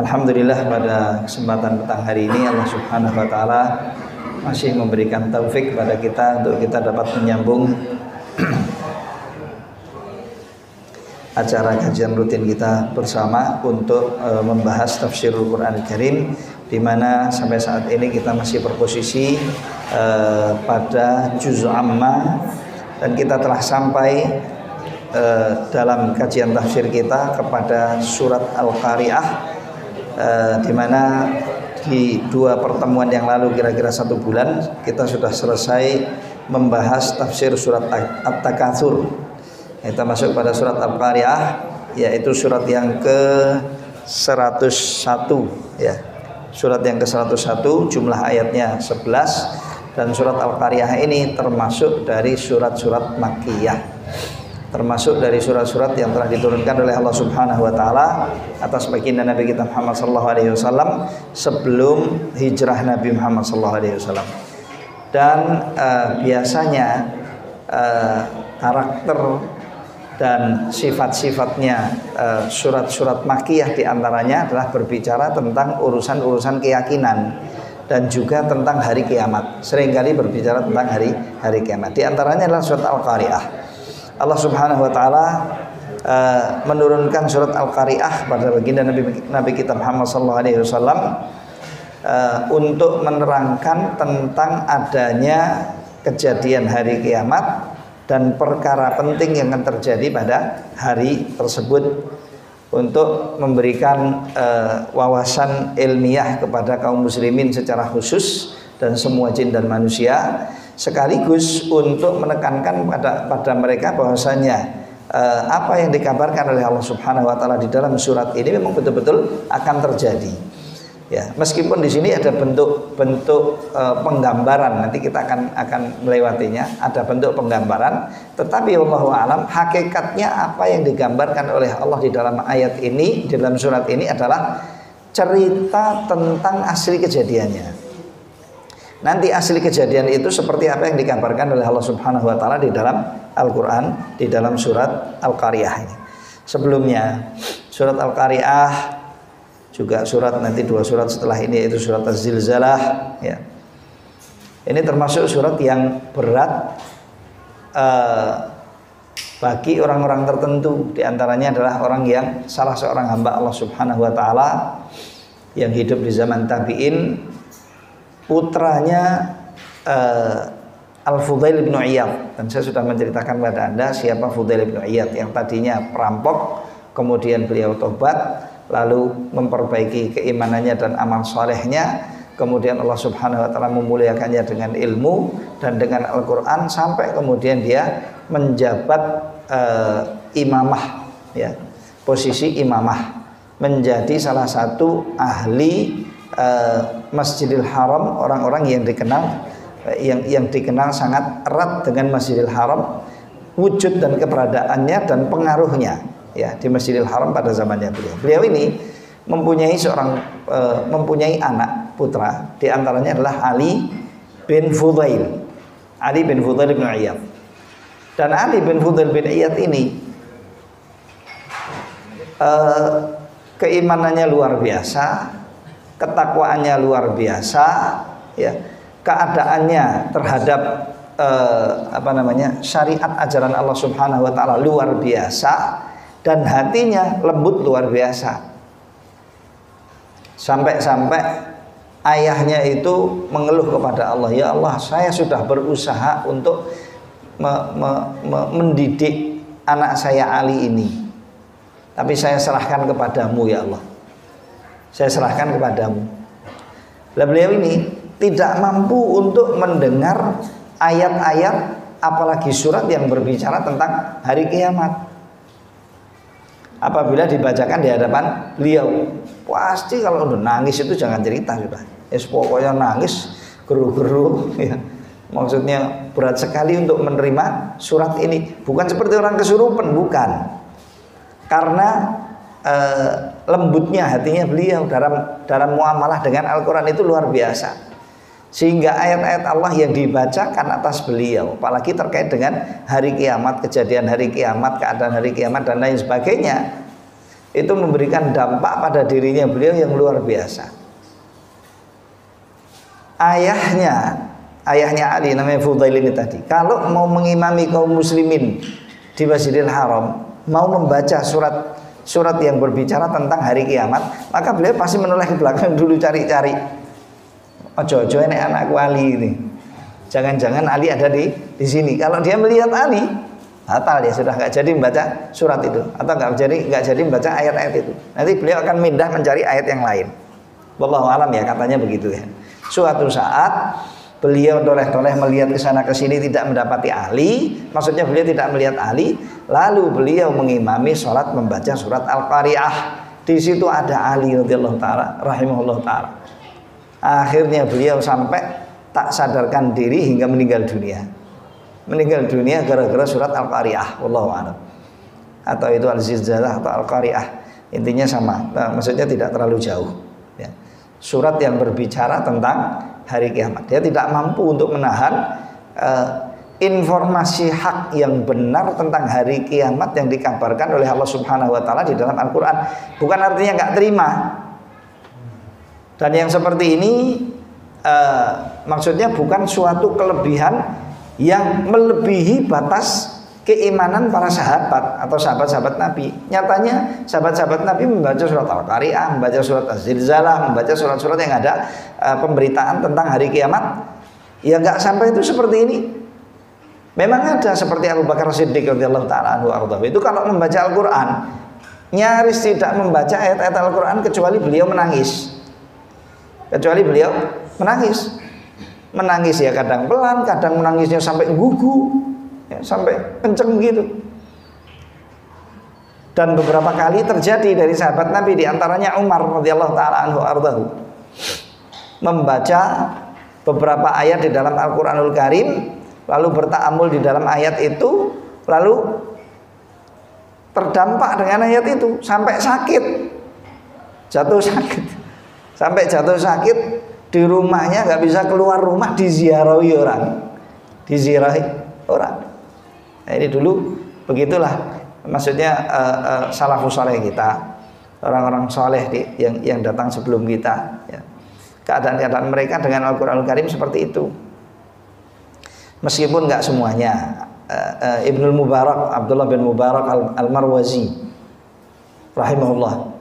Alhamdulillah pada kesempatan petang hari ini Allah Subhanahu wa taala masih memberikan taufik kepada kita untuk kita dapat menyambung acara kajian rutin kita bersama untuk membahas tafsirul Quran Karim, di mana sampai saat ini kita masih berposisi pada juz amma dan kita telah sampai dalam kajian tafsir kita kepada surat Al-Qari'ah, di mana di dua pertemuan yang lalu kira-kira 1 bulan kita sudah selesai membahas tafsir surat At-Takatsur. Kita masuk pada surat Al-Qari'ah, yaitu surat yang ke-101 ya. Surat yang ke-101, jumlah ayatnya 11, dan surat Al-Qari'ah ini termasuk dari surat-surat Makkiyah. Termasuk dari surat-surat yang telah diturunkan oleh Allah Subhanahu wa taala atas baginda Nabi kita Muhammad sallallahu alaihi wasallam sebelum hijrah Nabi Muhammad sallallahu alaihi wasallam. Dan biasanya karakter dan sifat-sifatnya surat-surat Makkiyah diantaranya adalah berbicara tentang urusan-urusan keyakinan dan juga tentang hari kiamat. Seringkali berbicara tentang hari kiamat. Di antaranya adalah surat Al-Qari'ah. Allah Subhanahu wa taala menurunkan surat Al-Qari'ah pada baginda Nabi kita Muhammad sallallahu alaihi wasallam untuk menerangkan tentang adanya kejadian hari kiamat dan perkara penting yang akan terjadi pada hari tersebut, untuk memberikan wawasan ilmiah kepada kaum muslimin secara khusus dan semua jin dan manusia, sekaligus untuk menekankan pada mereka bahwasanya apa yang dikabarkan oleh Allah Subhanahu wa taala di dalam surat ini memang betul-betul akan terjadi. Ya, meskipun di sini ada bentuk penggambaran, nanti kita akan melewatinya, ada bentuk penggambaran, tetapi wallahu alam hakikatnya apa yang digambarkan oleh Allah di dalam ayat ini, di dalam surat ini adalah cerita tentang asli kejadiannya. Nanti asli kejadian itu seperti apa yang dikabarkan oleh Allah Subhanahu wa taala di dalam Al-Qur'an, di dalam surat Al-Qari'ah ini. Sebelumnya surat Al-Qari'ah, juga surat nanti 2 surat setelah ini yaitu surat Az-Zilzalah ya. Ini termasuk surat yang berat bagi orang-orang tertentu. Di antaranya adalah orang yang salah seorang hamba Allah Subhanahu wa taala yang hidup di zaman tabi'in, putranya Al-Fudail bin Iyad. Dan saya sudah menceritakan kepada Anda siapa Fudail bin Iyad, yang tadinya perampok, kemudian beliau tobat, lalu memperbaiki keimanannya dan amal solehnya, kemudian Allah Subhanahu wa taala memuliakannya dengan ilmu dan dengan Al-Qur'an, sampai kemudian dia menjabat imamah ya, posisi imamah, menjadi salah satu ahli Masjidil Haram, orang-orang yang dikenal sangat erat dengan Masjidil Haram, wujud dan keberadaannya dan pengaruhnya ya di Masjidil Haram pada zamannya beliau. Beliau ini mempunyai anak putra, di antaranya adalah Ali bin Fudail bin Iyad. Dan Ali bin Fudail bin Iyad ini keimanannya luar biasa, ketakwaannya luar biasa ya, keadaannya terhadap syariat ajaran Allah Subhanahu wa taala luar biasa, dan hatinya lembut luar biasa. Sampai-sampai ayahnya itu mengeluh kepada Allah, "Ya Allah, saya sudah berusaha untuk mendidik anak saya Ali ini, tapi saya serahkan kepadamu ya Allah. Saya serahkan kepadamu." Lah beliau ini tidak mampu untuk mendengar ayat-ayat, apalagi surat yang berbicara tentang hari kiamat. Apabila dibacakan di hadapan beliau, pasti kalau udah nangis itu jangan cerita sudah. Pokoknya nangis geru-geru ya. Maksudnya berat sekali untuk menerima surat ini. Bukan seperti orang kesurupan, bukan. Karena lembutnya hatinya beliau dalam muamalah dengan Al-Quran itu luar biasa. Sehingga ayat-ayat Allah yang dibacakan atas beliau, apalagi terkait dengan hari kiamat, kejadian hari kiamat, keadaan hari kiamat dan lain sebagainya, itu memberikan dampak pada dirinya beliau yang luar biasa. Ayahnya Ali namanya Fudail ini tadi, kalau mau mengimami kaum muslimin di Masjidil Haram, mau membaca surat yang berbicara tentang hari kiamat, maka beliau pasti menoleh ke belakang dulu cari-cari. Ojo-ojo ini anakku Ali ini. Jangan-jangan Ali ada di sini. Kalau dia melihat Ali, batal dia sudah nggak jadi membaca surat itu, atau nggak jadi membaca ayat-ayat itu. Nanti beliau akan pindah mencari ayat yang lain. Wallahu alam ya, katanya begitu ya. Suatu saat beliau toleh-toleh melihat ke sana ke sini tidak mendapati Ali, maksudnya beliau tidak melihat Ali, lalu beliau mengimami sholat membaca surat Al-Qari'ah. Di situ ada Ali radhiyallahu taala rahimahullah taala. Akhirnya beliau sampai tak sadarkan diri hingga meninggal dunia. Meninggal dunia gara-gara surat Al-Qari'ah, wallahu a'lam. Atau itu Al-Zilzalah atau Al-Qari'ah. Intinya sama, maksudnya tidak terlalu jauh ya. Surat yang berbicara tentang hari kiamat. Dia tidak mampu untuk menahan informasi hak yang benar tentang hari kiamat yang dikabarkan oleh Allah Subhanahu wa taala di dalam Al-Qur'an. Bukan artinya nggak terima. Dan yang seperti ini maksudnya bukan suatu kelebihan yang melebihi batas keimanan para sahabat atau sahabat-sahabat Nabi. Nyatanya sahabat-sahabat Nabi membaca surat Al-Qari'ah, membaca surat Az-Zilzalah, membaca surat-surat yang ada pemberitaan tentang hari kiamat. Ya nggak sampai itu seperti ini. Memang ada seperti Abu Bakar Siddiq radhiyallahu taala anhu ardhahu. Itu kalau membaca Al-Qur'an nyaris tidak membaca ayat-ayat Al-Qur'an kecuali beliau menangis. Menangis ya kadang pelan, kadang menangisnya sampai gugu, ya, sampai kenceng gitu. Dan beberapa kali terjadi dari sahabat Nabi, diantaranya Umar radhiyallahu taala anhu ardhahu, membaca beberapa ayat di dalam Al-Quranul Karim, lalu berta'amul di dalam ayat itu, lalu terdampak dengan ayat itu sampai sakit, jatuh sakit. Sampai jatuh sakit di rumahnya, nggak bisa keluar rumah, diziarahi orang. Nah, ini dulu begitulah, maksudnya salafus saleh kita, orang-orang saleh yang datang sebelum kita. Ya. Keadaan-keadaan mereka dengan Al-Quranul Karim seperti itu. Meskipun nggak semuanya. Ibnul Mubarak, Abdullah bin Mubarak Al-Marwazi, rahimahullah.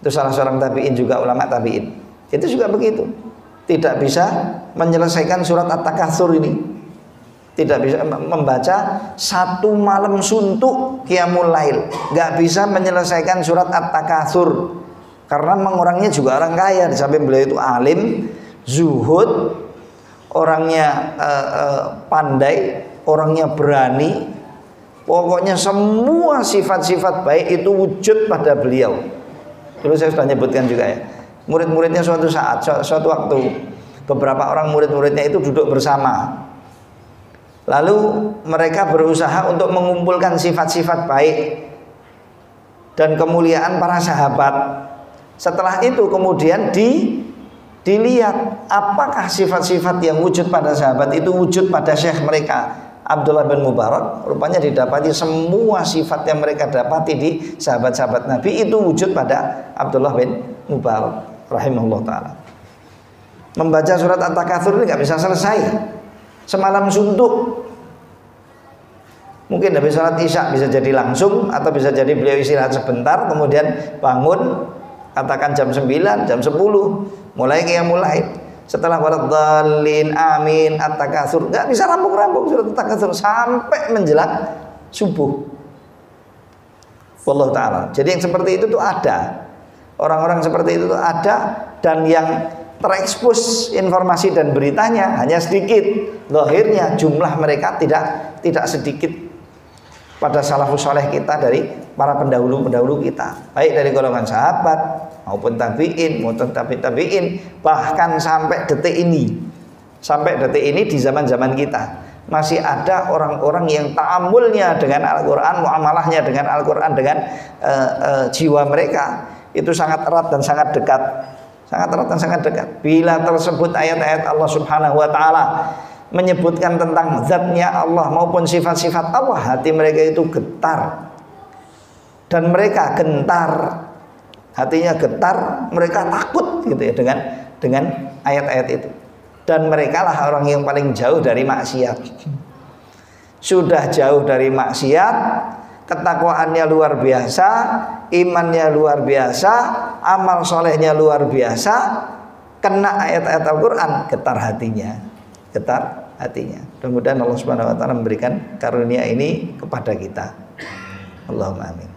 Itu salah seorang tabi'in juga, ulama tabi'in. Itu juga begitu. Tidak bisa menyelesaikan surat At-Takatsur ini. Tidak bisa membaca satu malam suntuk qiyamul lail. Gak bisa menyelesaikan surat At-Takatsur. Karena memang orangnya juga orang kaya. Di samping beliau itu alim, zuhud, orangnya pandai, orangnya berani. Pokoknya semua sifat-sifat baik itu wujud pada beliau. Dulu saya sudah nyebutkan juga ya, murid-muridnya suatu waktu, beberapa orang murid-muridnya itu duduk bersama, lalu mereka berusaha untuk mengumpulkan sifat-sifat baik dan kemuliaan para sahabat. Setelah itu kemudian dilihat apakah sifat-sifat yang wujud pada sahabat itu wujud pada syekh mereka Abdullah bin Mubarak. Rupanya didapati semua sifat yang mereka dapati di sahabat-sahabat Nabi itu wujud pada Abdullah bin Mubarak rahimahullah ta'ala. Membaca surat At-Takatsur ini gak bisa selesai semalam suntuk. Mungkin habis salat isya bisa jadi langsung, atau bisa jadi beliau istirahat sebentar kemudian bangun, katakan jam 9, jam 10 mulai qiyamul lail. Setelah waladhdallin amin At-Takatsur, nggak bisa rampung-rampung surat At-Takatsur sampai menjelang subuh. Wallahu ta'ala. Jadi yang seperti itu tuh ada, orang-orang seperti itu tuh ada, dan yang terekspos informasi dan beritanya hanya sedikit. Lahirnya jumlah mereka tidak sedikit pada salafus saleh kita, dari para pendahulu kita, baik dari golongan sahabat maupun tabi'in maupun tabi'in, bahkan sampai detik ini di zaman-zaman kita masih ada orang-orang yang ta'amulnya dengan Al-Quran, muamalahnya dengan Al-Quran, dengan jiwa mereka itu sangat erat dan sangat dekat, bila tersebut ayat-ayat Allah Subhanahu wa ta'ala menyebutkan tentang zatnya Allah maupun sifat-sifat Allah, hati mereka itu getar. dan mereka gentar, hatinya getar, mereka takut gitu ya dengan ayat-ayat itu. Dan mereka lah orang yang paling jauh dari maksiat. Sudah jauh dari maksiat, ketakwaannya luar biasa, imannya luar biasa, amal solehnya luar biasa, kena ayat-ayat Al-Quran, getar hatinya. Mudah-mudahan Allah Subhanahu wa taala memberikan karunia ini kepada kita. Allahumma amin.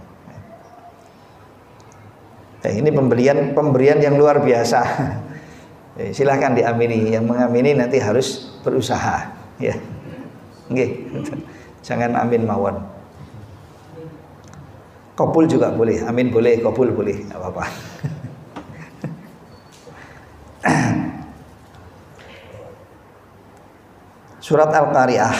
Ini pemberian yang luar biasa. Silahkan diamini. Yang mengamini nanti harus berusaha, ya. Nggih. Jangan amin mawon. Qabul juga boleh, amin boleh, qabul boleh, enggak apa-apa. Surat Al-Qari'ah.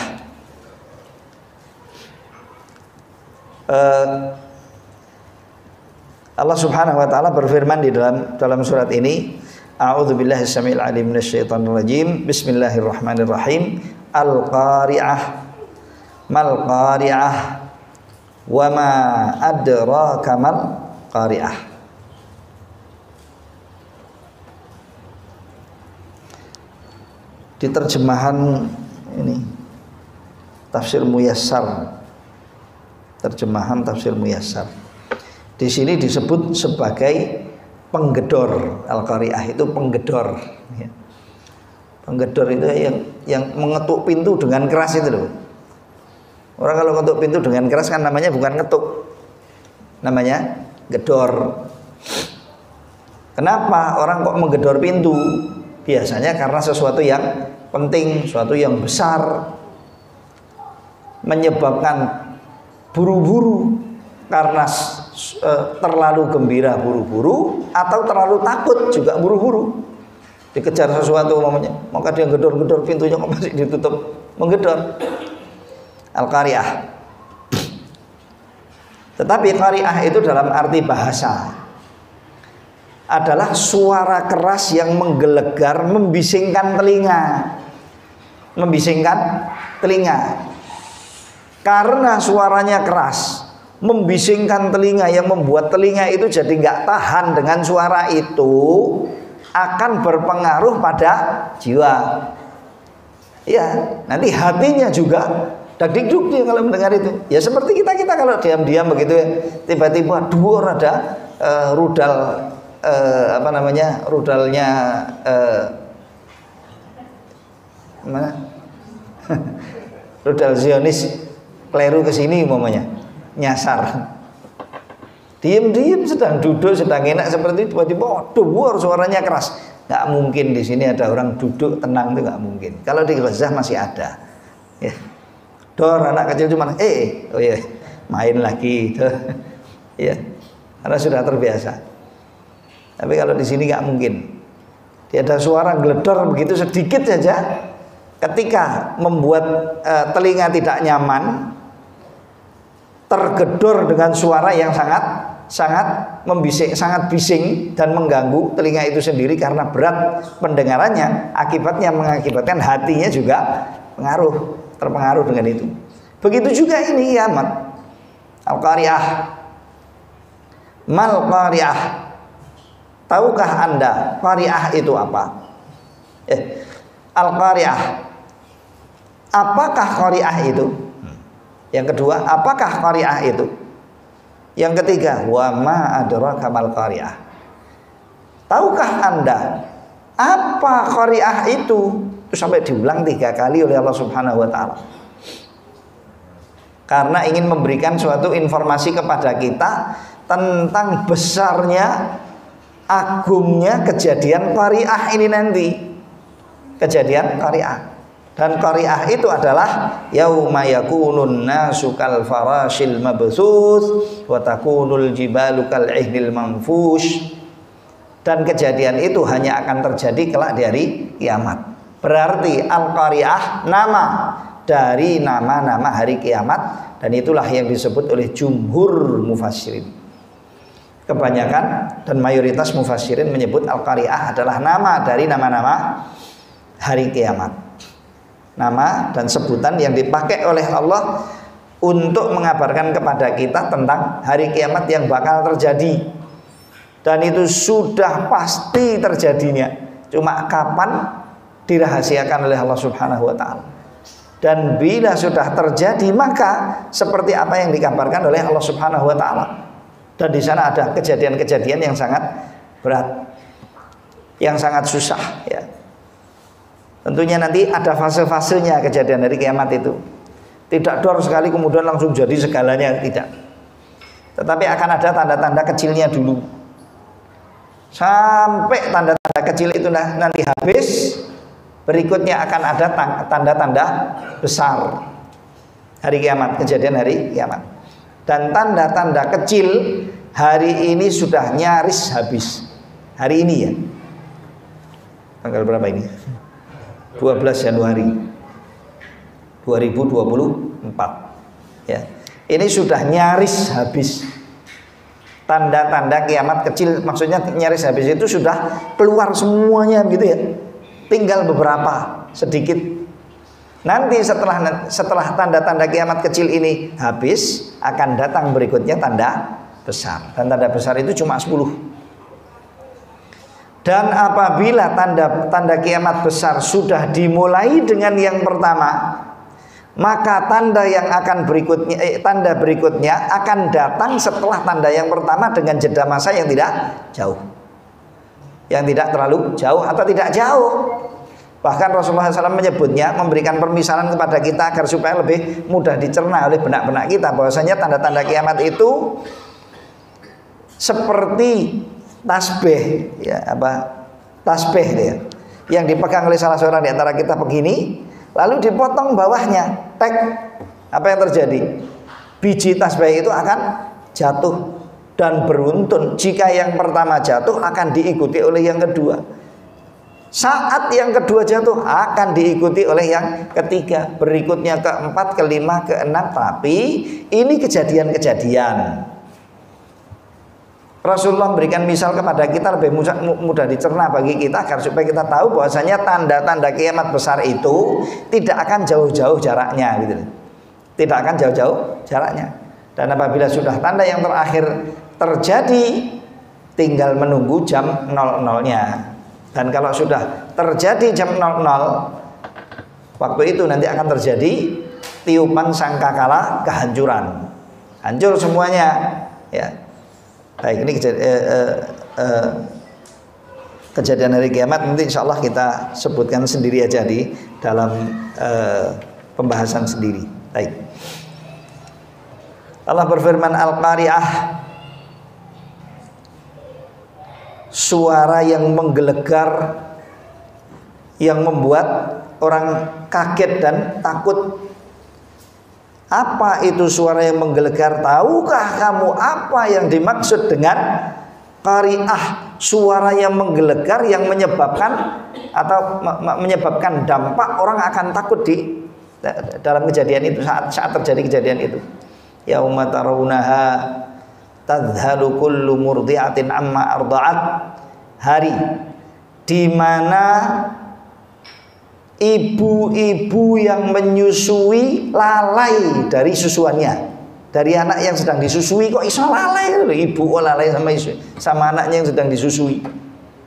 Allah Subhanahu wa taala berfirman di dalam surat ini, A'udzubillahi samil alim minasyaitonir rajim. Bismillahirrahmanirrahim. Al-Qari'ah. Mal Qari'ah. Wa ma adraka mal Qari'ah. Di terjemahan ini Tafsir Muyassar. Terjemahan Tafsir Muyassar. Di sini disebut sebagai penggedor. Al-Qari'ah itu penggedor, ya. Penggedor itu yang mengetuk pintu dengan keras itu loh. Orang kalau ngetuk pintu dengan keras kan namanya bukan ngetuk, namanya gedor. Kenapa orang kok menggedor pintu? Biasanya karena sesuatu yang penting, sesuatu yang besar, menyebabkan buru-buru karena terlalu gembira buru-buru, atau terlalu takut juga buru-buru. Dikejar sesuatu namanya, maka dia gedor-gedor pintunya kok masih ditutup, menggedor. Al-Qari'ah. Tetapi Qari'ah itu dalam arti bahasa adalah suara keras yang menggelegar, membisingkan telinga. Membisingkan telinga. Karena suaranya keras, membisingkan telinga, yang membuat telinga itu jadi nggak tahan dengan suara itu, akan berpengaruh pada jiwa. Ya, nanti hatinya juga dak-dikduk dia kalau mendengar itu. Ya seperti kita kalau diam-diam begitu ya, tiba-tiba duor ada rudal rudalnya mana? Rudal Zionis keliru ke sini umpamanya, nyasar. Diam-diam sedang duduk, sedang enak seperti itu, tiba-tiba duor suaranya keras. Nggak mungkin di sini ada orang duduk tenang, itu nggak mungkin. Kalau di Gaza masih ada. Ya. Dor anak kecil cuma oh iya, main lagi gitu. Ya. Karena sudah terbiasa. Tapi kalau di sini nggak mungkin. Dia ada suara geledor begitu sedikit saja, ketika membuat telinga tidak nyaman, tergedor dengan suara yang sangat membising, sangat bising dan mengganggu telinga itu sendiri karena berat pendengarannya, akibatnya mengakibatkan hatinya juga terpengaruh dengan itu. Begitu juga ini kiamat. Al-Qari'ah. Mal Qari'ah. Tahukah Anda Qari'ah itu apa? Al-Qari'ah. Apakah Qari'ah itu? Yang kedua, apakah Qari'ah itu? Yang ketiga, wa ma adraka mal Qari'ah. Tahukah Anda apa Qari'ah itu? Itu sampai diulang 3 kali oleh Allah Subhanahu wa taala. Karena ingin memberikan suatu informasi kepada kita tentang besarnya, agungnya kejadian Qari'ah ini nanti. Kejadian Qari'ah. Dan Qari'ah itu adalah yauma yakunun nasu kal farashil mabthuts wa takunul jibalu kal ihnil manfush. Dan kejadian itu hanya akan terjadi kelak di hari kiamat. Berarti Al-Qari'ah nama dari nama-nama hari kiamat, dan itulah yang disebut oleh jumhur mufassirin. Kebanyakan dan mayoritas mufassirin menyebut Al-Qari'ah adalah nama dari nama-nama hari kiamat. Nama dan sebutan yang dipakai oleh Allah untuk mengabarkan kepada kita tentang hari kiamat yang bakal terjadi, dan itu sudah pasti terjadinya, cuma kapan dirahasiakan oleh Allah Subhanahu wa taala. Dan bila sudah terjadi, maka seperti apa yang dikabarkan oleh Allah Subhanahu wa taala. Dan di sana ada kejadian-kejadian yang sangat berat, yang sangat susah ya. Tentunya nanti ada fase-fasenya kejadian dari kiamat itu. Tidak dor sekali kemudian langsung jadi segalanya, tidak. Tetapi akan ada tanda-tanda kecilnya dulu. Sampai tanda-tanda kecil itu nanti habis, berikutnya akan ada tanda-tanda besar hari kiamat, kejadian hari kiamat. Dan tanda-tanda kecil hari ini sudah nyaris habis. Hari ini ya. Tanggal berapa ini? 12 Januari 2024 ya. Ini sudah nyaris habis. Tanda-tanda kiamat kecil, maksudnya nyaris habis itu sudah keluar semuanya gitu ya. Tinggal beberapa, sedikit. Nanti setelah tanda-tanda kiamat kecil ini habis, akan datang berikutnya tanda besar. Dan tanda besar itu cuma 10. Dan apabila tanda kiamat besar sudah dimulai dengan yang pertama, maka tanda berikutnya akan datang setelah tanda yang pertama dengan jeda masa yang tidak jauh, yang tidak terlalu jauh atau tidak jauh. Bahkan Rasulullah SAW menyebutnya, memberikan permisalan kepada kita agar supaya lebih mudah dicerna oleh benak-benak kita, bahwasanya tanda-tanda kiamat itu seperti tasbih ya, tasbih ya, yang dipegang oleh salah seorang di antara kita begini, lalu dipotong bawahnya, tek, apa yang terjadi? Biji tasbih itu akan jatuh dan beruntun. Jika yang pertama jatuh akan diikuti oleh yang kedua. Saat yang kedua jatuh akan diikuti oleh yang ketiga, berikutnya keempat, kelima, keenam. Tapi ini kejadian-kejadian. Rasulullah memberikan misal kepada kita lebih mudah dicerna bagi kita, agar supaya kita tahu bahwasanya tanda-tanda kiamat besar itu tidak akan jauh-jauh jaraknya gitu. Tidak akan jauh-jauh jaraknya. Dan apabila sudah tanda yang terakhir terjadi, tinggal menunggu jam 00-nya. Dan kalau sudah terjadi jam 00, waktu itu nanti akan terjadi tiupan sangkakala kehancuran. Hancur semuanya ya. Baik, ini kejadian hari kiamat nanti insya Allah kita sebutkan sendiri aja di dalam pembahasan sendiri. Baik. Allah berfirman, Al-Qari'ah, suara yang menggelegar, yang membuat orang kaget dan takut. Apa itu suara yang menggelegar? Tahukah kamu apa yang dimaksud dengan qari'ah? Suara yang menggelegar yang menyebabkan menyebabkan dampak orang akan takut di dalam kejadian itu, saat terjadi kejadian itu. Yauma tarawunaha tadhalu kullu murdi'atin amma arda'at. Hari di mana ibu-ibu yang menyusui lalai dari susuannya. Dari anak yang sedang disusui kok iso lalai, ibu kok lalai sama anaknya yang sedang disusui.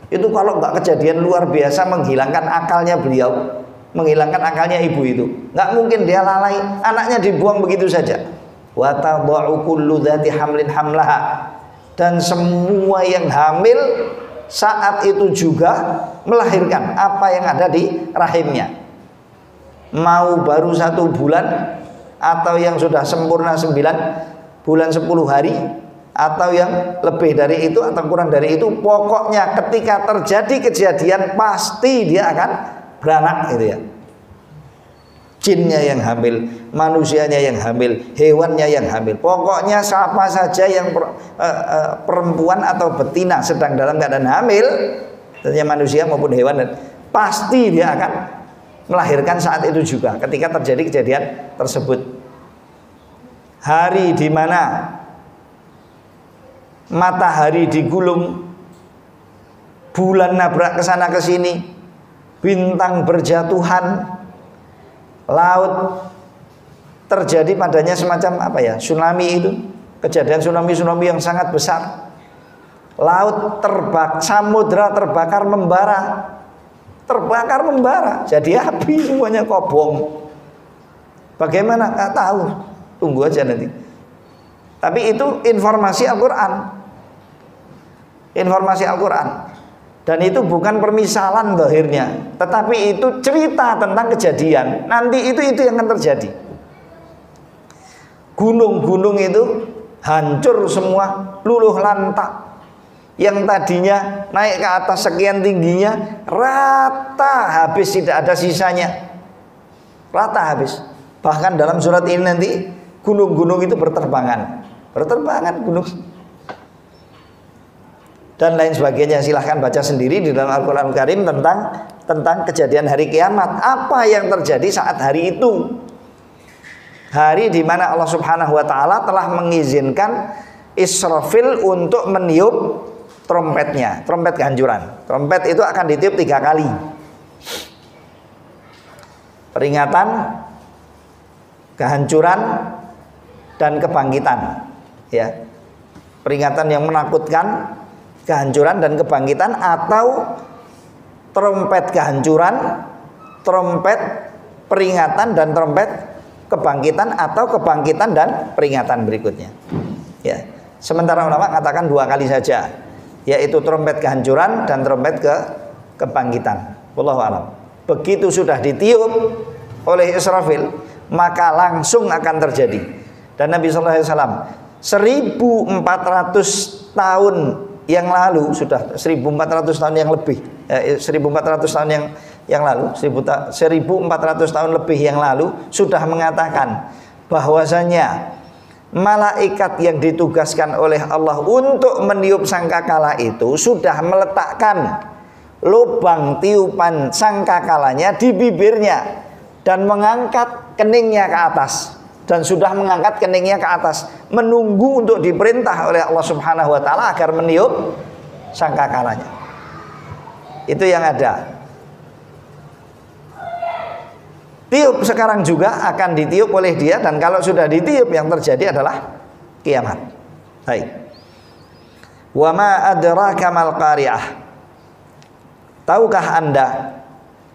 Itu kalau nggak kejadian luar biasa menghilangkan akalnya beliau, menghilangkan akalnya ibu itu. Nggak mungkin dia lalai, anaknya dibuang begitu saja. Wa tad'u kullu dzati hamlin hamlaha. Dan semua yang hamil saat itu juga melahirkan apa yang ada di rahimnya. Mau baru 1 bulan, atau yang sudah sempurna 9 bulan 10 hari, atau yang lebih dari itu atau kurang dari itu, pokoknya ketika terjadi kejadian pasti dia akan beranak gitu ya. Jinnya yang hamil, manusianya yang hamil, hewannya yang hamil. Pokoknya siapa saja yang perempuan atau betina sedang dalam keadaan hamil, tentunya manusia maupun hewan, pasti dia akan melahirkan saat itu juga ketika terjadi kejadian tersebut. Hari di mana matahari digulung, bulan nabrak ke sana ke sini, bintang berjatuhan, laut terjadi padanya semacam apa ya, tsunami itu, kejadian tsunami yang sangat besar, laut terbakar, samudra terbakar membara, jadi api semuanya kobong. Bagaimana? Nggak tahu, tunggu aja nanti. Tapi itu informasi Al-Quran, dan itu bukan permisalan zahirnya, tetapi itu cerita tentang kejadian. Nanti itu yang akan terjadi. Gunung-gunung itu hancur semua, luluh lantak. Yang tadinya naik ke atas sekian tingginya, rata habis, tidak ada sisanya. Rata habis. Bahkan dalam surat ini nanti gunung-gunung itu berterbangan gunung dan lain sebagainya. Silahkan baca sendiri di dalam Al-Quran Karim tentang kejadian hari kiamat. Apa yang terjadi saat hari itu, hari di mana Allah Subhanahu wa taala telah mengizinkan Israfil untuk meniup trompetnya, trompet kehancuran. Trompet itu akan ditiup 3 kali. Peringatan, kehancuran, dan kebangkitan. Ya, peringatan yang menakutkan, kehancuran dan kebangkitan, atau trompet kehancuran, trompet peringatan, dan trompet kebangkitan, atau kebangkitan dan peringatan berikutnya. Ya, sementara ulama katakan 2 kali saja, yaitu trompet kehancuran dan trompet kebangkitan. Wallahu a'lam. Begitu sudah ditiup oleh Israfil, maka langsung akan terjadi. Dan Nabi sallallahu alaihi wasallam 1400 tahun yang lalu, sudah 1400 tahun yang lebih, 1400 tahun yang lalu, 1400 tahun lebih yang lalu sudah mengatakan bahwasanya malaikat yang ditugaskan oleh Allah untuk meniup sangkakala itu sudah meletakkan lubang tiupan sangkakalanya di bibirnya dan mengangkat keningnya ke atas, dan sudah mengangkat keningnya ke atas menunggu untuk diperintah oleh Allah Subhanahu wa taala agar meniup sangkakalanya. Itu yang ada. Tiup sekarang juga akan ditiup oleh dia, dan kalau sudah ditiup yang terjadi adalah kiamat. Baik. Wa ma adraka mal qari'ah. Tahukah Anda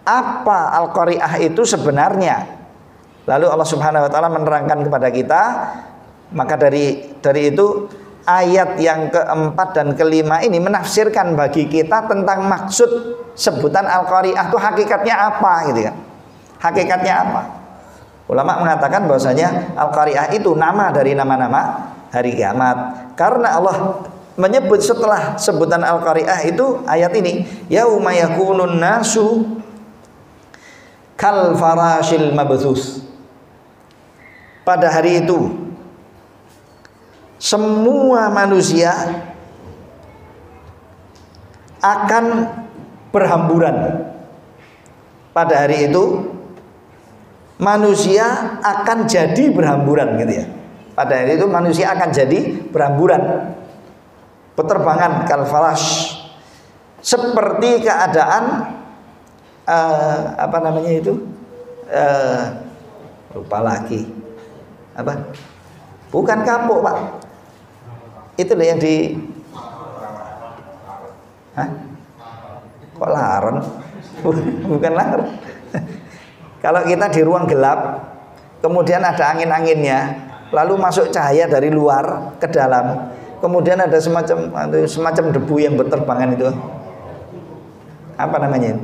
apa al-qari'ah itu sebenarnya? Lalu Allah Subhanahu wa taala menerangkan kepada kita. Maka dari itu ayat yang keempat dan kelima ini menafsirkan bagi kita tentang maksud sebutan al-qari'ah itu hakikatnya apa gitu kan. Hakikatnya apa? Ulama mengatakan bahwasanya al-qari'ah itu nama dari nama-nama hari kiamat. Karena Allah menyebut setelah sebutan al-qari'ah itu ayat ini, yauma yakunun nasu kal farashil mabthus. Pada hari itu semua manusia akan berhamburan. Pada hari itu manusia akan jadi berhamburan gitu ya. Pada hari itu manusia akan jadi berhamburan, beterbangan kalfalash, seperti keadaan apa namanya itu, lupa lagi apa, bukan kapuk Pak, itu loh yang di kok laron, bukan laron. Kalau kita di ruang gelap, kemudian ada angin-anginnya, lalu masuk cahaya dari luar ke dalam, kemudian ada semacam debu yang berterbangan itu, apa namanya?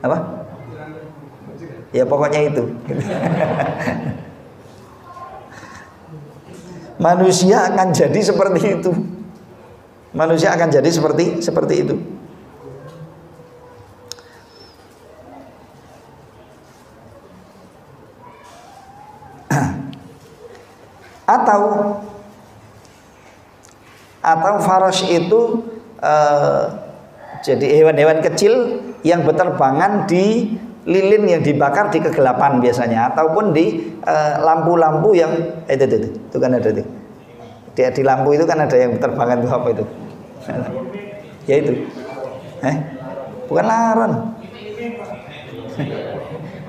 Apa? Ya pokoknya itu. Manusia akan jadi seperti itu. Manusia akan jadi seperti itu. Atau faras itu jadi hewan-hewan kecil yang berterbangan di lilin yang dibakar di kegelapan biasanya, ataupun di lampu-lampu yang itu kan ada tuh. Di lampu itu kan ada yang berterbangan itu, apa itu? Ya itu. Bukan laron.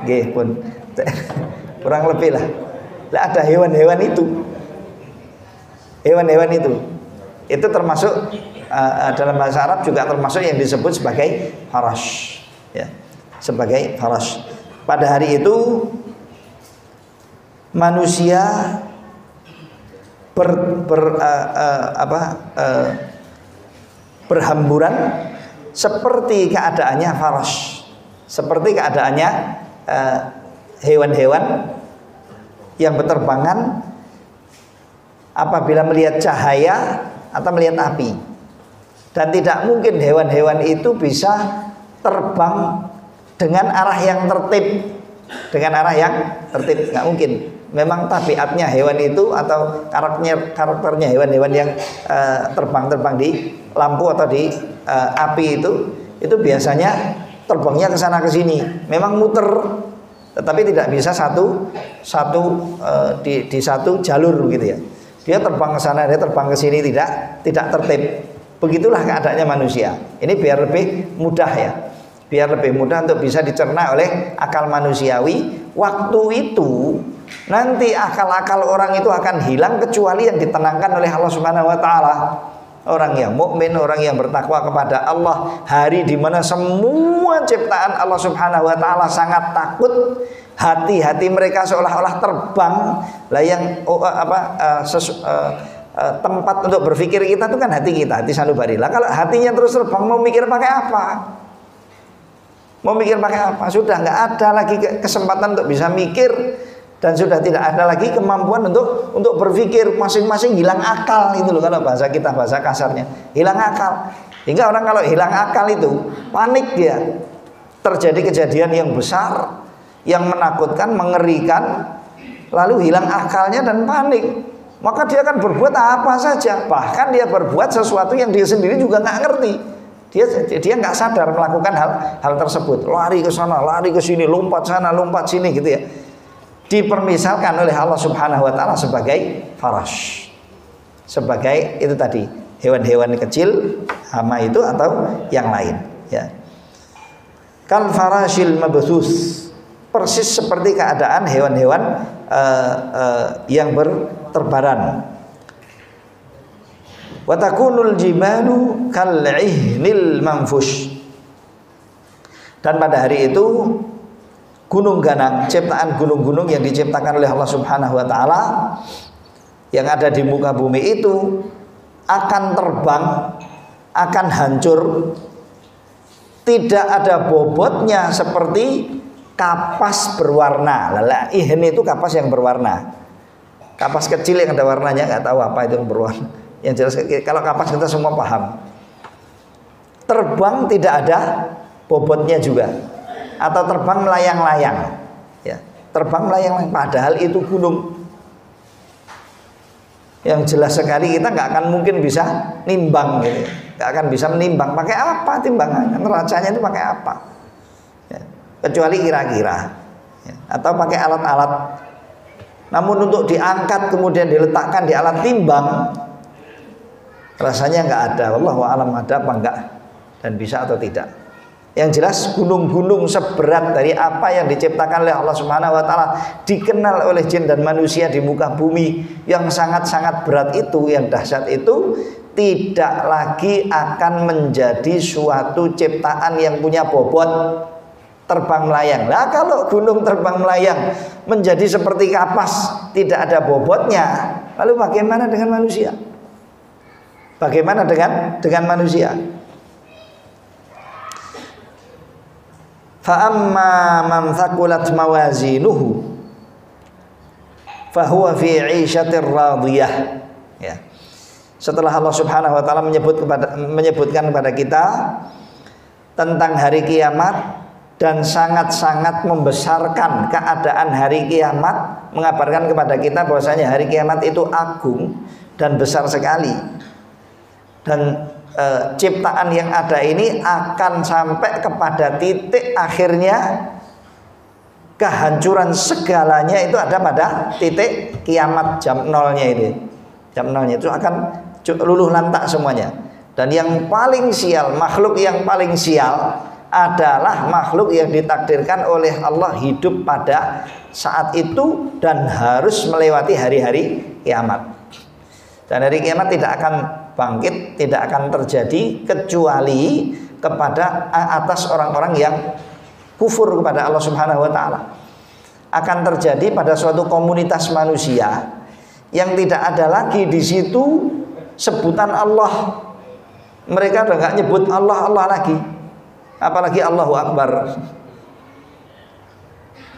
Nggih pun. Kurang lebih lah. Lah ada hewan-hewan itu. Hewan-hewan itu termasuk dalam bahasa Arab juga termasuk yang disebut sebagai farash, ya, sebagai farash. Pada hari itu manusia berhamburan seperti keadaannya farash, seperti keadaannya hewan-hewan yang berterbangan apabila melihat cahaya atau melihat api. Dan tidak mungkin hewan-hewan itu bisa terbang dengan arah yang tertib, nggak mungkin. Memang tabiatnya hewan itu atau karakternya hewan-hewan yang terbang di lampu atau di api itu biasanya terbangnya ke sana ke sini. Memang muter, tetapi tidak bisa di satu jalur gitu ya. Dia terbang ke sana, dia terbang ke sini, tidak tertib. Begitulah keadaannya manusia. Ini biar lebih mudah ya. Biar lebih mudah untuk bisa dicerna oleh akal manusiawi. Waktu itu nanti akal-akal orang itu akan hilang kecuali yang ditenangkan oleh Allah Subhanahu wa taala. Orang yang mukmin, orang yang bertakwa kepada Allah, hari di mana semua ciptaan Allah Subhanahu wa taala sangat takut, hati-hati mereka seolah-olah terbang. Lah yang tempat untuk berpikir kita itu kan hati kita, hati sanubarilah. Kalau hatinya terus terbang, mau mikir pakai apa? Sudah nggak ada lagi kesempatan untuk bisa mikir, dan sudah tidak ada lagi kemampuan untuk berpikir. Masing-masing hilang akal itu loh, kalau bahasa kita, bahasa kasarnya hilang akal. Hingga orang kalau hilang akal itu panik dia. Terjadi kejadian yang besar, yang menakutkan, mengerikan, lalu hilang akalnya dan panik. Maka dia akan berbuat apa saja. Bahkan dia berbuat sesuatu yang dia sendiri juga nggak ngerti. Dia nggak sadar melakukan hal tersebut. Lari ke sana, lari ke sini, lompat sana, lompat sini gitu ya. Dipermisalkan oleh Allah Subhanahu wa taala sebagai farash. Sebagai itu tadi, hewan-hewan kecil, hama itu atau yang lain, ya. Kal farashil mabthus. Persis seperti keadaan hewan-hewan yang berterbaran. Wa takunul jibalu kal'ihnil manfush. Dan pada hari itu gunung ganang, ciptaan gunung-gunung yang diciptakan oleh Allah Subhanahu wa taala yang ada di muka bumi itu akan terbang, akan hancur. Tidak ada bobotnya seperti kapas berwarna. Lala, ihn itu kapas yang berwarna. Kapas kecil yang ada warnanya, nggak tahu apa itu yang berwarna. Yang jelas kalau kapas kita semua paham. Terbang tidak ada bobotnya juga, atau terbang melayang-layang, ya. Terbang melayang-layang, padahal itu gunung. Yang jelas sekali kita nggak akan mungkin bisa nimbang gitu. Nggak akan bisa menimbang. Pakai apa timbangannya? Neracanya itu pakai apa? Ya. Kecuali kira-kira, ya. Atau pakai alat-alat. Namun untuk diangkat kemudian diletakkan di alat timbang, rasanya nggak ada. Wallahu a'lam ada apa enggak, dan bisa atau tidak. Yang jelas gunung-gunung seberat dari apa yang diciptakan oleh Allah Subhanahu wa taala, dikenal oleh jin dan manusia di muka bumi, yang sangat-sangat berat itu, yang dahsyat itu, tidak lagi akan menjadi suatu ciptaan yang punya bobot terbang melayang. Lah kalau gunung terbang melayang menjadi seperti kapas, tidak ada bobotnya, lalu bagaimana dengan manusia? Bagaimana dengan manusia? Fa amma man thaqulat mawazinuhu fa huwa fi 'ishatir radiyah. Ya. Setelah Allah Subhanahu wa taala menyebutkan kepada kita tentang hari kiamat dan sangat-sangat membesarkan keadaan hari kiamat, mengabarkan kepada kita bahwasanya hari kiamat itu agung dan besar sekali. Dan ciptaan yang ada ini akan sampai kepada titik akhirnya kehancuran segalanya itu ada pada titik kiamat jam nolnya ini. Jam nolnya itu akan luluh lantak semuanya. Dan yang paling sial, makhluk yang paling sial adalah makhluk yang ditakdirkan oleh Allah hidup pada saat itu dan harus melewati hari-hari kiamat. Dan hari kiamat tidak akan bangkit, tidak akan terjadi kecuali kepada atas orang-orang yang kufur kepada Allah Subhanahu wa taala. Akan terjadi pada suatu komunitas manusia yang tidak ada lagi di situ sebutan Allah. Mereka udah nggak nyebut Allah lagi, apalagi Allahu Akbar,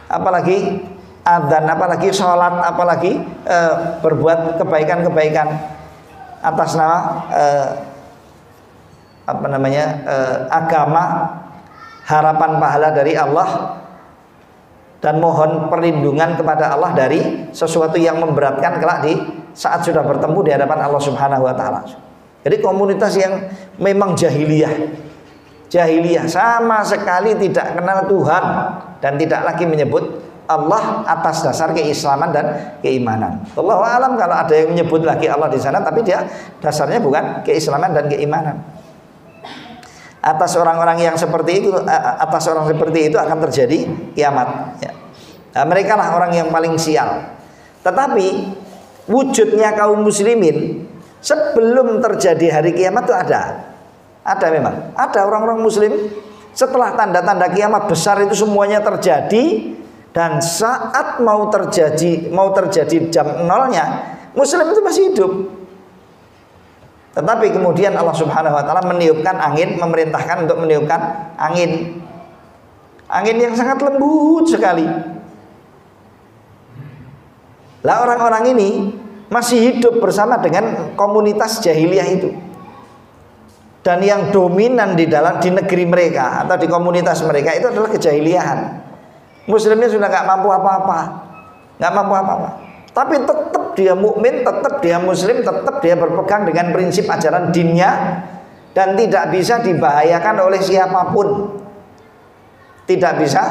apalagi adzan, apalagi sholat, apalagi berbuat kebaikan-kebaikan atas nama agama, harapan pahala dari Allah, dan mohon perlindungan kepada Allah dari sesuatu yang memberatkan kelak di saat sudah bertemu di hadapan Allah Subhanahu wa taala. Jadi komunitas yang memang jahiliyah sama sekali tidak kenal Tuhan dan tidak lagi menyebut Allah atas dasar keislaman dan keimanan. Wallahu a'lam kalau ada yang menyebut lagi Allah di sana, tapi dia dasarnya bukan keislaman dan keimanan. Atas orang-orang yang seperti itu, atas orang seperti itu akan terjadi kiamat. Ya. Nah, mereka lah orang yang paling sial. Tetapi wujudnya kaum muslimin sebelum terjadi hari kiamat itu ada memang. Ada orang-orang muslim setelah tanda-tanda kiamat besar itu semuanya terjadi, dan saat mau terjadi jam nolnya, muslim itu masih hidup. Tetapi kemudian Allah Subhanahu wa taala meniupkan angin, memerintahkan untuk meniupkan angin yang sangat lembut sekali. Lah orang-orang ini masih hidup bersama dengan komunitas jahiliyah itu. Dan yang dominan di negeri mereka atau di komunitas mereka itu adalah kejahiliahan. Muslimnya sudah nggak mampu apa-apa. Tapi tetap dia mukmin, tetap dia muslim, tetap dia berpegang dengan prinsip ajaran dinnya dan tidak bisa dibahayakan oleh siapapun. Tidak bisa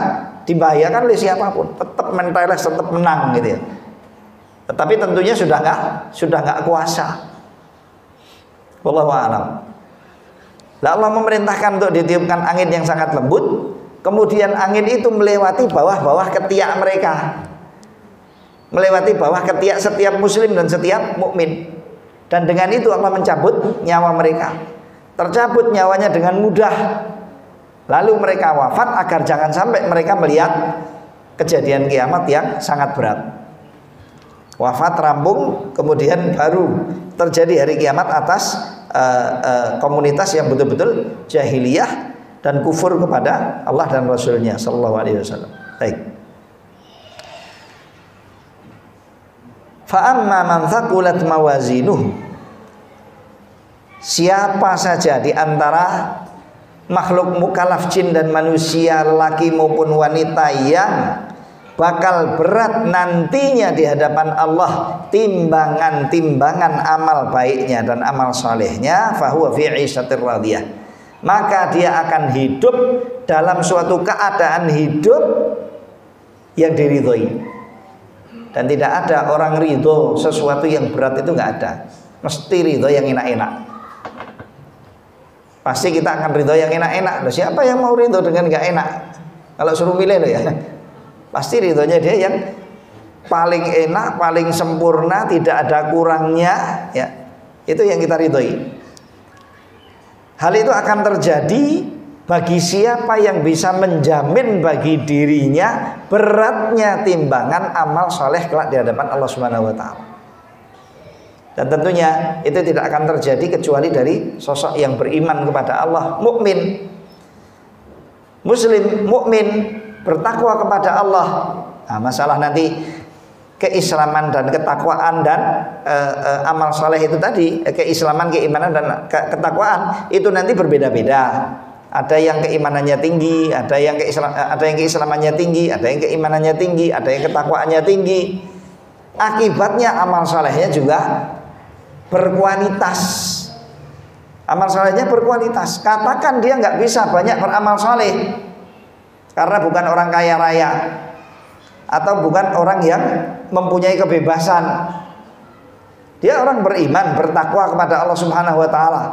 dibahayakan oleh siapapun. Tetap menteles, tetap menang gitu ya. Tetapi tentunya sudah nggak kuasa. Wallahu a'lam. Allah memerintahkan untuk ditiupkan angin yang sangat lembut. Kemudian angin itu melewati bawah-bawah ketiak mereka, melewati bawah ketiak setiap muslim dan setiap mukmin. Dan dengan itu Allah mencabut nyawa mereka. Tercabut nyawanya dengan mudah. Lalu mereka wafat agar jangan sampai mereka melihat kejadian kiamat yang sangat berat. Wafat rampung, kemudian baru terjadi hari kiamat atas komunitas yang betul-betul jahiliyah dan kufur kepada Allah dan Rasulnya Sallallahu Alaihi Wasallam. Baik. Fa'amma man thaqulat mawazinuh, siapa saja di antara makhluk mukallaf jin dan manusia, laki maupun wanita, yang bakal berat nantinya di hadapan Allah timbangan amal baiknya dan amal salehnya, fahuwa fi 'ishatir radiyah, maka dia akan hidup dalam suatu keadaan hidup yang diridhoi. Dan tidak ada orang ridho sesuatu yang berat, itu nggak ada. Mesti ridho yang enak-enak. Pasti kita akan ridho yang enak-enak. Loh, siapa yang mau ridho dengan nggak enak? Kalau suruh milih loh ya, pasti ridhonya dia yang paling enak, paling sempurna, tidak ada kurangnya. Ya, itu yang kita ridhoi. Hal itu akan terjadi bagi siapa yang bisa menjamin bagi dirinya beratnya timbangan amal soleh kelak di hadapan Allah Subhanahu wa taala. Dan tentunya itu tidak akan terjadi kecuali dari sosok yang beriman kepada Allah, mukmin, muslim, mukmin, bertakwa kepada Allah. Nah, masalah nanti keislaman dan ketakwaan dan amal soleh itu tadi, keislaman, keimanan dan ketakwaan itu nanti berbeda-beda. Ada yang keimanannya tinggi, ada yang keislamannya tinggi, ada yang keimanannya tinggi, ada yang ketakwaannya tinggi. Akibatnya amal solehnya juga berkualitas. Amal solehnya berkualitas. Katakan dia nggak bisa banyak beramal soleh karena bukan orang kaya raya atau bukan orang yang mempunyai kebebasan. Dia orang beriman, bertakwa kepada Allah Subhanahu wa taala.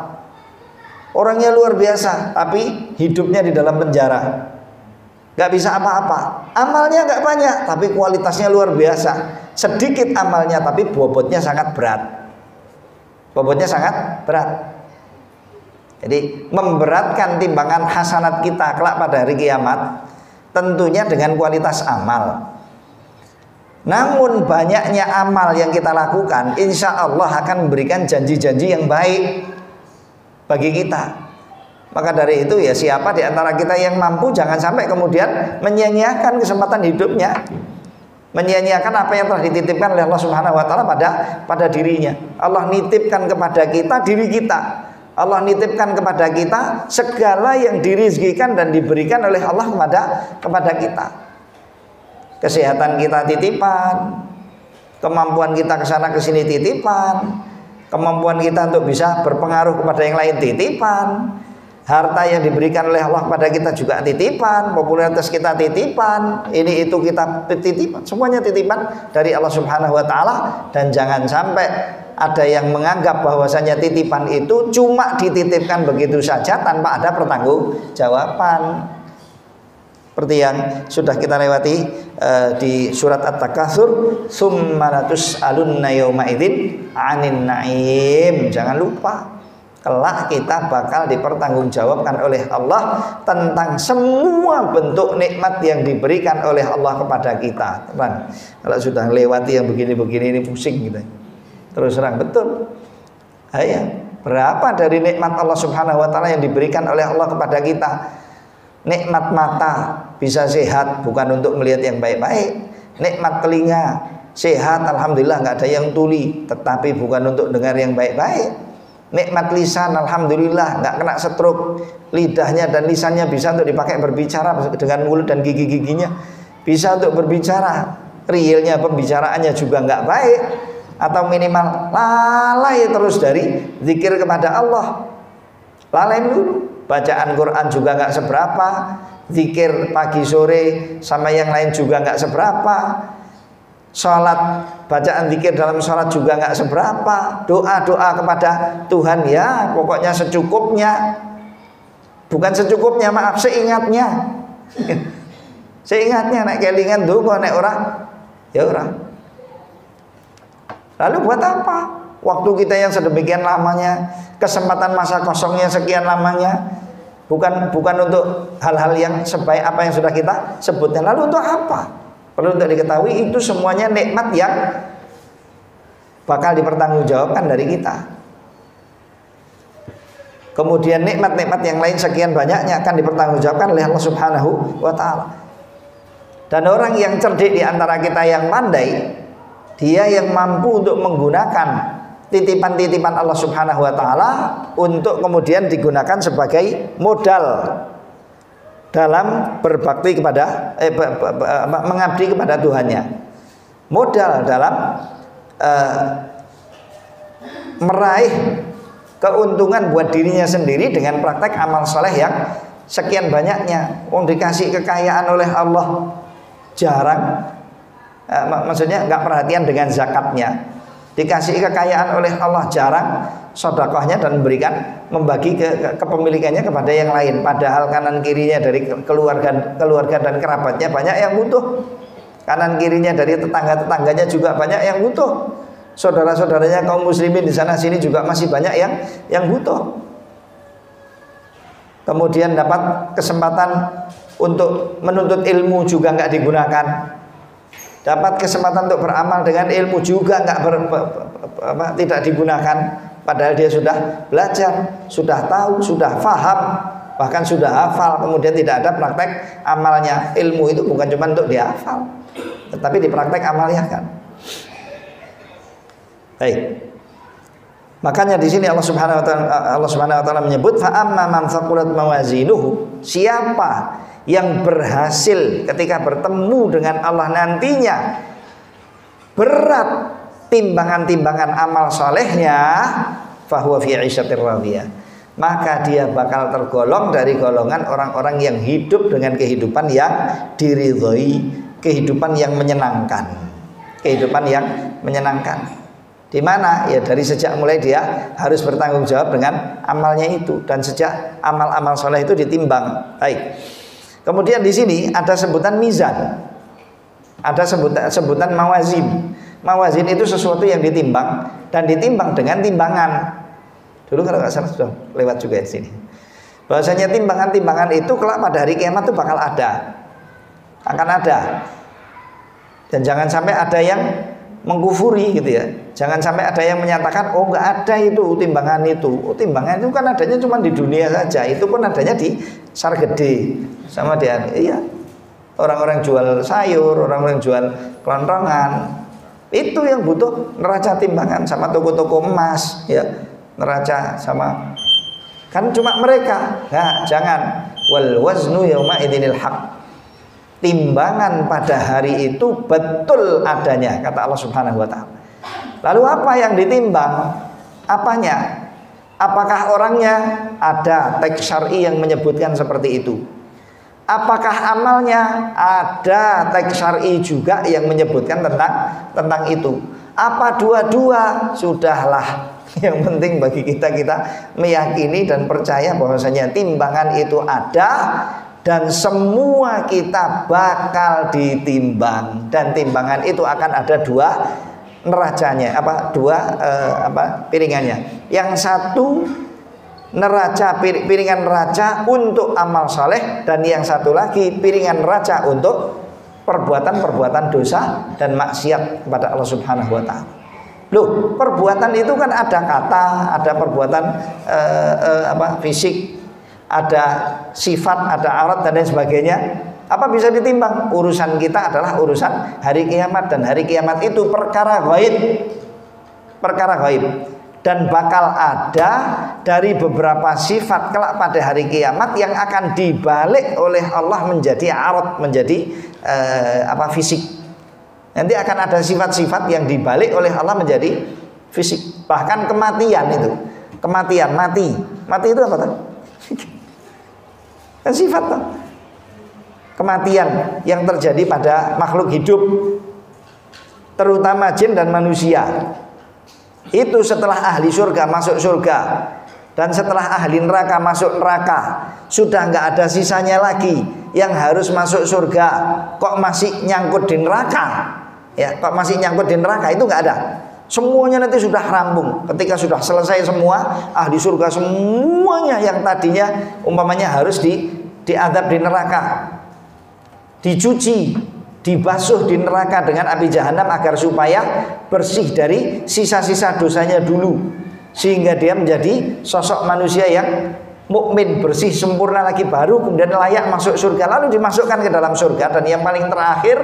Orangnya luar biasa, tapi hidupnya di dalam penjara, nggak bisa apa-apa. Amalnya nggak banyak, tapi kualitasnya luar biasa. Sedikit amalnya, tapi bobotnya sangat berat. Bobotnya sangat berat. Jadi memberatkan timbangan hasanat kita kelak pada hari kiamat, tentunya dengan kualitas amal. Namun banyaknya amal yang kita lakukan, insya Allah akan memberikan janji-janji yang baik bagi kita. Maka dari itu ya, siapa di antara kita yang mampu, jangan sampai kemudian menyia-nyiakan kesempatan hidupnya, menyia-nyiakan apa yang telah dititipkan oleh Allah Subhanahu wa taala pada dirinya. Allah nitipkan kepada kita diri kita. Allah nitipkan kepada kita segala yang dirizkikan dan diberikan oleh Allah kepada kita. Kesehatan kita titipan, kemampuan kita kesana kesini titipan, kemampuan kita untuk bisa berpengaruh kepada yang lain titipan, harta yang diberikan oleh Allah kepada kita juga titipan, popularitas kita titipan, ini itu kita titipan, semuanya titipan dari Allah Subhanahu wa taala. Dan jangan sampai ada yang menganggap bahwasanya titipan itu cuma dititipkan begitu saja tanpa ada pertanggungjawaban. Seperti yang sudah kita lewati di surat At-Takatsur, tsumma latus'alunna yauma idzin 'anin na'im. Jangan lupa, kelak kita bakal dipertanggungjawabkan oleh Allah tentang semua bentuk nikmat yang diberikan oleh Allah kepada kita. Teman, kalau sudah lewati yang begini-begini ini pusing gitu. Terus terang betul. Berapa dari nikmat Allah Subhanahu wa taala yang diberikan oleh Allah kepada kita? Nikmat mata bisa sehat bukan untuk melihat yang baik-baik. Nikmat telinga sehat, alhamdulillah nggak ada yang tuli, tetapi bukan untuk dengar yang baik-baik. Nikmat lisan, alhamdulillah nggak kena stroke. Lidahnya dan lisannya bisa untuk dipakai berbicara dengan mulut dan gigi-giginya, bisa untuk berbicara. Realnya pembicaraannya juga nggak baik, atau minimal lalai terus dari zikir kepada Allah. Lalai dulu. Bacaan Quran juga nggak seberapa, zikir pagi sore sama yang lain juga nggak seberapa, sholat, bacaan zikir dalam sholat juga nggak seberapa, doa kepada Tuhan ya pokoknya secukupnya, bukan secukupnya, maaf, seingatnya. Seingatnya, nek kelingan donga nek ora ya ora. Lalu buat apa waktu kita yang sedemikian lamanya, kesempatan masa kosongnya sekian lamanya, bukan untuk hal-hal yang sebaik apa yang sudah kita sebutkan. Lalu untuk apa? Perlu untuk diketahui, itu semuanya nikmat yang bakal dipertanggungjawabkan dari kita. Kemudian nikmat-nikmat yang lain sekian banyaknya akan dipertanggungjawabkan oleh Allah Subhanahu wa taala. Dan orang yang cerdik di antara kita yang pandai, dia yang mampu untuk menggunakan titipan-titipan Allah Subhanahu wa taala untuk kemudian digunakan sebagai modal dalam berbakti kepada mengabdi kepada Tuhannya. Modal dalam meraih keuntungan buat dirinya sendiri dengan praktek amal soleh yang sekian banyaknya. Dikasih kekayaan oleh Allah jarang, maksudnya nggak perhatian dengan zakatnya. Dikasih kekayaan oleh Allah jarang sedekahnya dan membagi kepemilikannya kepada yang lain. Padahal kanan kirinya dari keluarga dan kerabatnya banyak yang butuh. Kanan kirinya dari tetangga-tetangganya juga banyak yang butuh. Saudara-saudaranya kaum muslimin di sana sini juga masih banyak yang butuh. Kemudian dapat kesempatan untuk menuntut ilmu juga nggak digunakan. Dapat kesempatan untuk beramal dengan ilmu juga tidak digunakan. Padahal dia sudah belajar, sudah tahu, sudah faham, bahkan sudah hafal. Kemudian tidak ada praktek amalnya. Ilmu itu bukan cuma untuk dihafal, tetapi dipraktek amalkan. Baik. Makanya di sini Allah Subhanahu wa taala menyebut fa amma man thaqulat mawazinuhu, siapa yang berhasil ketika bertemu dengan Allah nantinya berat timbangan-timbangan amal solehnya, fahuwa fi 'isyatir radiyah, maka dia bakal tergolong dari golongan orang-orang yang hidup dengan kehidupan yang diridhoi, kehidupan yang menyenangkan, kehidupan yang menyenangkan. Di mana? Ya dari sejak mulai dia harus bertanggung jawab dengan amalnya itu, dan sejak amal-amal soleh itu ditimbang. Baik. Kemudian di sini ada sebutan mizan, ada sebutan mawazin. Mawazin itu sesuatu yang ditimbang dan ditimbang dengan timbangan. Dulu kalau nggak salah sudah lewat juga di sini. Bahwasanya timbangan-timbangan itu kelak pada hari kiamat itu bakal ada, akan ada. Dan jangan sampai ada yang mengkufuri gitu ya. Jangan sampai ada yang menyatakan oh nggak ada itu timbangan itu. Oh, timbangan itu kan adanya cuma di dunia saja. Itu pun adanya di pasar gede sama dia. Iya. Orang-orang jual sayur, orang-orang jual kelontongan. Itu yang butuh neraca timbangan, sama toko-toko emas ya. Neraca sama kan cuma mereka. Nah, jangan. Wal waznu yauma idzinil haq. Timbangan pada hari itu betul adanya, kata Allah Subhanahu wa taala. Lalu apa yang ditimbang? Apanya? Apakah orangnya? Ada teks syar'i yang menyebutkan seperti itu. Apakah amalnya? Ada teks syar'i juga yang menyebutkan tentang itu. Apa dua-dua? Sudahlah. Yang penting bagi kita meyakini dan percaya bahwasanya timbangan itu ada. Dan semua kita bakal ditimbang, dan timbangan itu akan ada dua neracanya, piringannya. Yang satu piringan neraca untuk amal saleh, dan yang satu lagi piringan neraca untuk perbuatan-perbuatan dosa dan maksiat kepada Allah Subhanahu wa taala. Loh, perbuatan itu kan ada kata, ada perbuatan fisik, ada sifat, ada aurat dan lain sebagainya. Apa bisa ditimbang? Urusan kita adalah urusan hari kiamat, dan hari kiamat itu perkara gaib. Perkara gaib. Dan bakal ada dari beberapa sifat kelak pada hari kiamat yang akan dibalik oleh Allah menjadi aurat, menjadi fisik. Nanti akan ada sifat-sifat yang dibalik oleh Allah menjadi fisik. Bahkan kematian itu. Kematian, mati. Mati itu apa tuh? Kan sifat toh. Kematian yang terjadi pada makhluk hidup, terutama jin dan manusia. Itu setelah ahli surga masuk surga, dan setelah ahli neraka masuk neraka, sudah nggak ada sisanya lagi yang harus masuk surga. Kok masih nyangkut di neraka? Ya, kok masih nyangkut di neraka? Itu nggak ada. Semuanya nanti sudah rampung. Ketika sudah selesai semua, ahli surga semuanya yang tadinya umpamanya harus diadab di neraka, dicuci, dibasuh di neraka dengan api jahanam agar supaya bersih dari sisa-sisa dosanya dulu, sehingga dia menjadi sosok manusia yang mukmin, bersih, sempurna lagi, baru kemudian layak masuk surga, lalu dimasukkan ke dalam surga. Dan yang paling terakhir,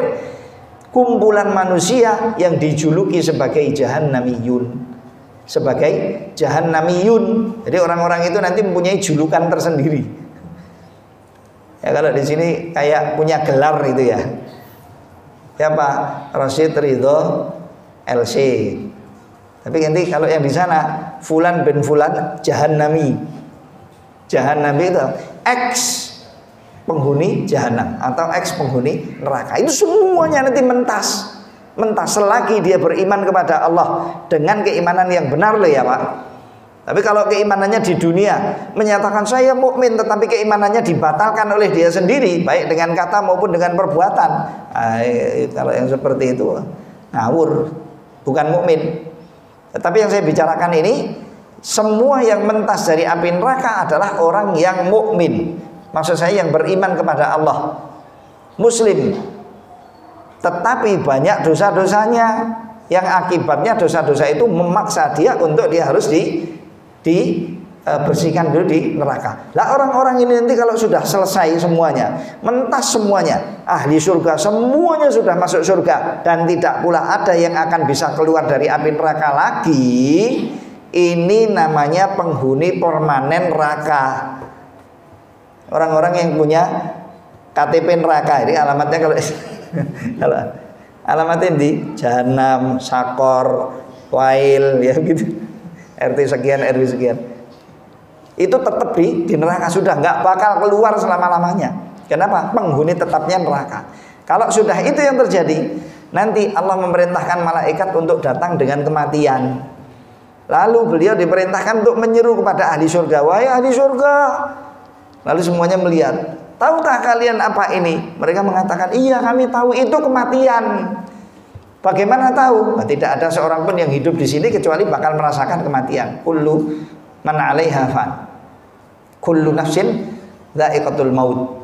kumpulan manusia yang dijuluki sebagai jahannamiyun, sebagai jahannamiyun. Jadi orang-orang itu nanti mempunyai julukan tersendiri. Ya, kalau di sini kayak punya gelar itu ya. Siapa? Rasyid Ridho LC. Tapi nanti kalau yang di sana Fulan bin Fulan Jahannami. Jahannami itu X penghuni jahanam atau ex penghuni neraka. Itu semuanya nanti mentas selagi dia beriman kepada Allah dengan keimanan yang benar loh ya Pak. Tapi kalau keimanannya di dunia menyatakan saya mukmin, tetapi keimanannya dibatalkan oleh dia sendiri, baik dengan kata maupun dengan perbuatan, kalau yang seperti itu ngawur, bukan mukmin. Tetapi yang saya bicarakan ini, semua yang mentas dari api neraka adalah orang yang mukmin. Maksud saya yang beriman kepada Allah, muslim, tetapi banyak dosa-dosanya, yang akibatnya dosa-dosa itu memaksa dia untuk dia harus dibersihkan dulu di neraka. Lah orang-orang ini nanti kalau sudah selesai semuanya, mentas semuanya, ahli surga semuanya sudah masuk surga, dan tidak pula ada yang akan bisa keluar dari api neraka lagi. Ini namanya penghuni permanen neraka. Orang-orang yang punya KTP neraka, ini alamatnya kalau alamatnya di Jahanam, Sakor, Wail, ya gitu, RT sekian, RW sekian. Itu tetap di neraka, sudah nggak bakal keluar selama-lamanya. Kenapa? Penghuni tetapnya neraka. Kalau sudah itu yang terjadi, nanti Allah memerintahkan malaikat untuk datang dengan kematian. Lalu beliau diperintahkan untuk menyeru kepada ahli surga, wahai ahli surga. Lalu semuanya melihat, tahukah kalian apa ini? Mereka mengatakan, iya kami tahu itu kematian. Bagaimana tahu? Nah, tidak ada seorang pun yang hidup di sini kecuali bakal merasakan kematian. Kullu man 'alaiha fan. Kullu nafsin dha'iqatul maut.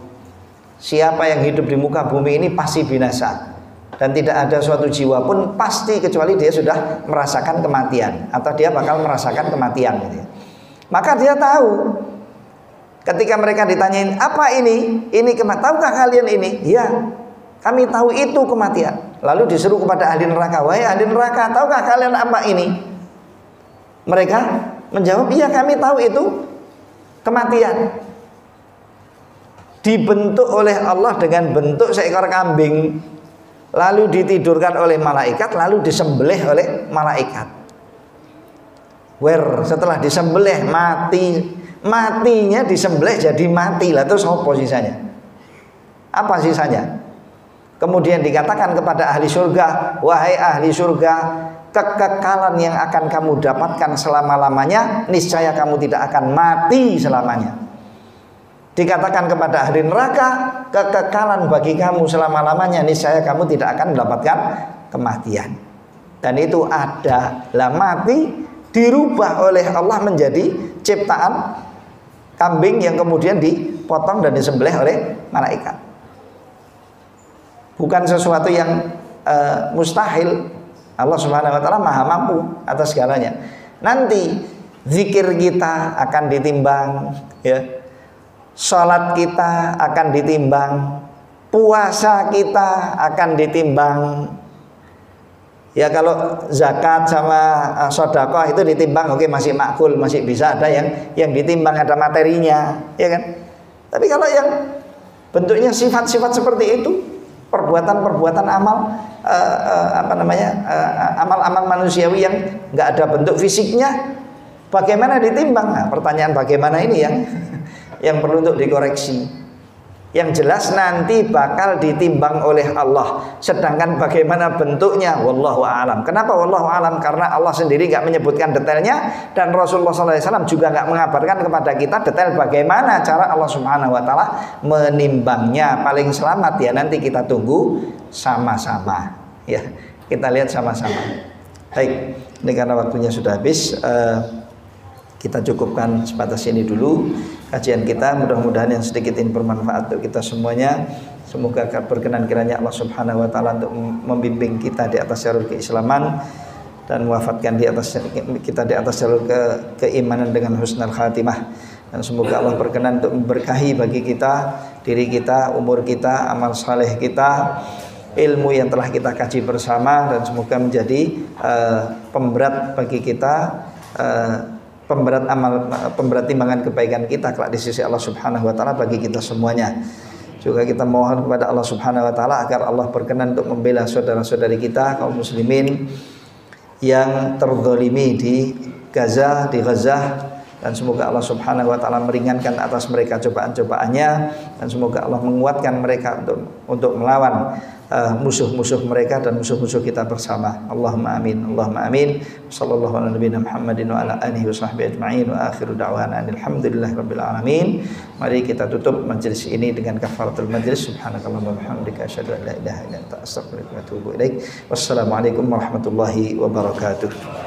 Siapa yang hidup di muka bumi ini pasti binasa. Dan tidak ada suatu jiwa pun pasti kecuali dia sudah merasakan kematian, atau dia bakal merasakan kematian gitu ya. Maka dia tahu. Ketika mereka ditanyain, apa ini? Ini kematian. Tahukah kalian ini? Ya, kami tahu itu kematian. Lalu disuruh kepada ahli neraka, wahai ahli neraka, tahukah kalian apa ini? Mereka menjawab, iya kami tahu itu kematian. Dibentuk oleh Allah dengan bentuk seekor kambing, lalu ditidurkan oleh malaikat, lalu disembelih oleh malaikat. Setelah disembelih matinya disembelih jadi mati lah, terus apa sisanya? Apa sisanya? Kemudian dikatakan kepada ahli surga, wahai ahli surga, kekekalan yang akan kamu dapatkan selama-lamanya, niscaya kamu tidak akan mati selamanya. Dikatakan kepada ahli neraka, kekekalan bagi kamu selama-lamanya, niscaya kamu tidak akan mendapatkan kematian. Dan itu adalah mati dirubah oleh Allah menjadi ciptaan kambing yang kemudian dipotong dan disembelih oleh malaikat. Bukan sesuatu yang mustahil. Allah Subhanahu wa taala Maha mampu atas segalanya. Nanti zikir kita akan ditimbang, ya. Salat kita akan ditimbang, puasa kita akan ditimbang. Ya kalau zakat sama sedekah itu ditimbang, oke, masih makul, masih bisa ada yang ditimbang, ada materinya, ya kan? Tapi kalau yang bentuknya sifat-sifat seperti itu, perbuatan-perbuatan amal, amal-amal manusiawi yang nggak ada bentuk fisiknya, bagaimana ditimbang? Nah, pertanyaan bagaimana ini yang perlu untuk dikoreksi. Yang jelas nanti bakal ditimbang oleh Allah. Sedangkan bagaimana bentuknya, wallahu a'lam. Kenapa wallahu a'lam? Karena Allah sendiri nggak menyebutkan detailnya, dan Rasulullah SAW juga nggak mengabarkan kepada kita detail bagaimana cara Allah Subhanahu Wa Taala menimbangnya. Paling selamat ya nanti kita tunggu sama-sama. Ya, kita lihat sama-sama. Baik, ini karena waktunya sudah habis. Kita cukupkan sebatas ini dulu kajian kita. Mudah-mudahan yang sedikit ini bermanfaat untuk kita semuanya. Semoga berkenan kiranya Allah Subhanahu wa taala untuk membimbing kita di atas jalur keislaman dan mewafatkan kita di atas jalur keimanan dengan husnul khatimah. Dan semoga Allah berkenan untuk memberkahi bagi kita, diri kita, umur kita, amal saleh kita, ilmu yang telah kita kaji bersama, dan semoga menjadi pemberat bagi kita, pemberat timbangan kebaikan kita kelak di sisi Allah Subhanahu wa taala bagi kita semuanya. Juga kita mohon kepada Allah Subhanahu wa taala agar Allah berkenan untuk membela saudara-saudari kita kaum muslimin yang terzalimi di Gaza, dan semoga Allah Subhanahu wa taala meringankan atas mereka cobaan-cobaannya, dan semoga Allah menguatkan mereka untuk melawan musuh-musuh mereka dan musuh-musuh kita bersama. Allahumma amin. Allahumma amin. Sallallahu ala nabiyina Muhammadin wa ala alihi washabbihi ajma'in, wa akhiru da'wana alhamdulillahirabbil alamin. Mari kita tutup majelis ini dengan kafaratul majlis. Subhanakallahumma wa bihamdika asyhadu an la ilaha illa anta astaghfiruka wa atubu ilaik. Wassalamualaikum warahmatullahi wabarakatuh.